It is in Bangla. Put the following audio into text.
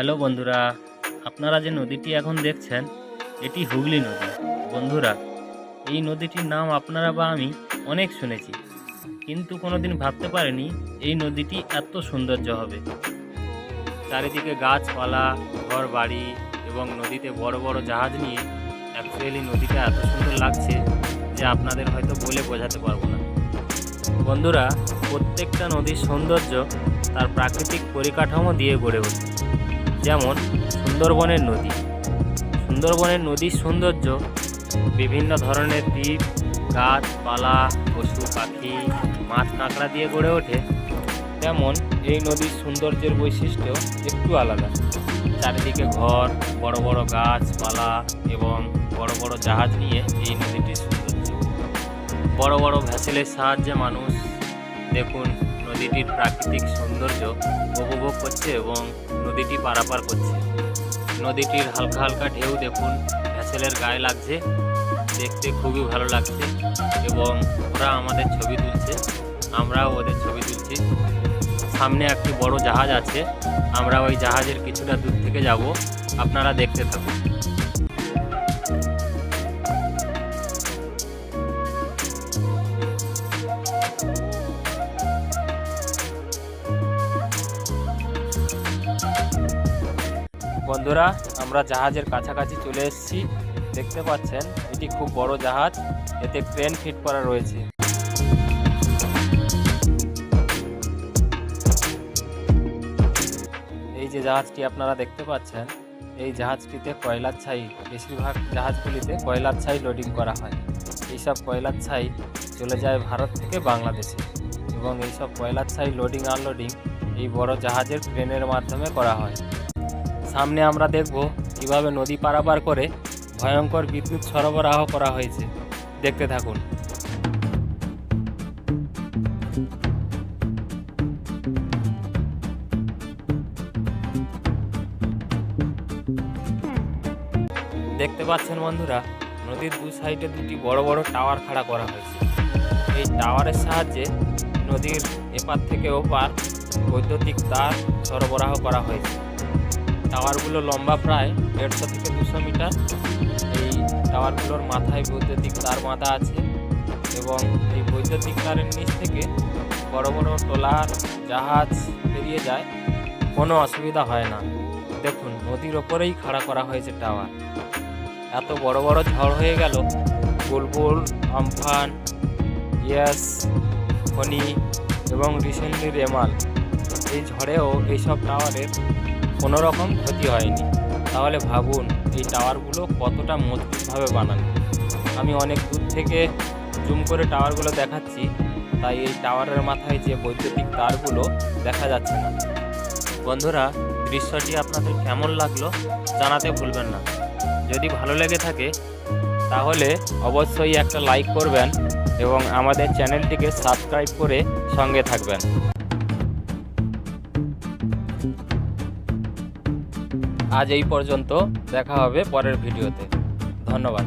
হ্যালো বন্ধুরা, আপনারা যে নদীটি এখন দেখছেন এটি হুগলি নদী। বন্ধুরা, এই নদীটির নাম আপনারা বা আমি অনেক শুনেছি, কিন্তু কোনোদিন ভাবতে পারিনি এই নদীটি এত সৌন্দর্য হবে। চারিদিকে গাছপালা, ঘর বাড়ি এবং নদীতে বড় বড় জাহাজ নিয়ে অ্যাকচুয়ালি নদীটা এত সুন্দর লাগছে যে আপনাদের হয়তো বলে বোঝাতে পারবো না। বন্ধুরা, প্রত্যেকটা নদীর সৌন্দর্য তার প্রাকৃতিক পরিকাঠামো দিয়ে গড়ে ওঠে। যেমন সুন্দরবনের নদীর সৌন্দর্য বিভিন্ন ধরনের দ্বীপ, গাছপালা, পশু পাখি, মাছ কাঁকড়া দিয়ে গড়ে ওঠে। তেমন এই নদীর সৌন্দর্যের বৈশিষ্ট্য একটু আলাদা। চারিদিকে ঘর, বড় বড় গাছপালা এবং বড় বড় জাহাজ নিয়ে এই নদীটির সৌন্দর্য। বড় বড় ভ্যাসেলের সাহায্যে মানুষ দেখুন নদীটির প্রাকৃতিক সৌন্দর্য উপভোগ করছে এবং নদীটি পারাপার করছে। নদীটির হালকা হালকা ঢেউ দেখুন ভ্যাসেলের গায়ে লাগছে, দেখতে খুবই ভালো লাগছে এবং ওরা আমাদের ছবি তুলছে, আমরাও ওদের ছবি তুলছি। সামনে একটি বড় জাহাজ আছে, আমরা ওই জাহাজের কিছুটা দূর থেকে যাব, আপনারা দেখতে থাকুন। বন্ধুরা, আমরা জাহাজের কাছাকাছি চলে এসেছি। দেখতে পাচ্ছেন এটি খুব বড় জাহাজ, এতে ক্রেন ফিট করা রয়েছে। এই যে জাহাজটি আপনারা দেখতে পাচ্ছেন, এই জাহাজটিতে কয়লার ছাই, বেশিরভাগ জাহাজগুলিতে কয়লার ছাই লোডিং করা হয়। এইসব কয়লার ছাই চলে যায় ভারত থেকে বাংলাদেশে এবং এইসব কয়লার ছাই লোডিং আনলোডিং এই বড় জাহাজের ক্রেনের মাধ্যমে করা হয়। সামনে আমরা দেখব কিভাবে নদী পারাপার করে ভয়ঙ্কর বিদ্যুৎ সরবরাহ করা হয়েছে। দেখতে থাকুন। দেখতে পাচ্ছেন বন্ধুরা, নদীর দু সাইডে দুটি বড় বড় টাওয়ার খাড়া করা হয়েছে। এই টাওয়ারের সাহায্যে নদীর এপার থেকে ওপার বৈদ্যুতিক তার সরবরাহ করা হয়েছে। টাওয়ারগুলো লম্বা প্রায় 150 থেকে 200 মিটার। এই টাওয়ারগুলোর মাথায় বৈদ্যুতিক তার বাঁধা আছে এবং এই বৈদ্যুতিক তারের নিচ থেকে বড় বড় ট্রলার, জাহাজ পেরিয়ে যায়, কোনো অসুবিধা হয় না। দেখুন নদীর ওপরেই খাড়া করা হয়েছে টাওয়ার। এত বড় বড় ঝড় হয়ে গেল, বুলবুল, আমফান, ইয়াস, ফণি এবং রিসেন্টলি রেমাল, এই ঝড়েও এইসব টাওয়ারের কোনো রকম ক্ষতি হয়নি। তাহলে ভাবুন এই টাওয়ারগুলো কতটা মজবুতভাবে বানানো। আমি অনেক দূর থেকে জুম করে টাওয়ারগুলো দেখাচ্ছি, তাই এই টাওয়ারের মাথায় যে বৈদ্যুতিক তারগুলো দেখা যাচ্ছে না। বন্ধুরা, দৃশ্যটি আপনাদের কেমন লাগলো জানাতে ভুলবেন না। যদি ভালো লেগে থাকে তাহলে অবশ্যই একটা লাইক করবেন এবং আমাদের চ্যানেলটিকে সাবস্ক্রাইব করে সঙ্গে থাকবেন। আজ এই পর্যন্ত, দেখা হবে পরের ভিডিওতে। ধন্যবাদ।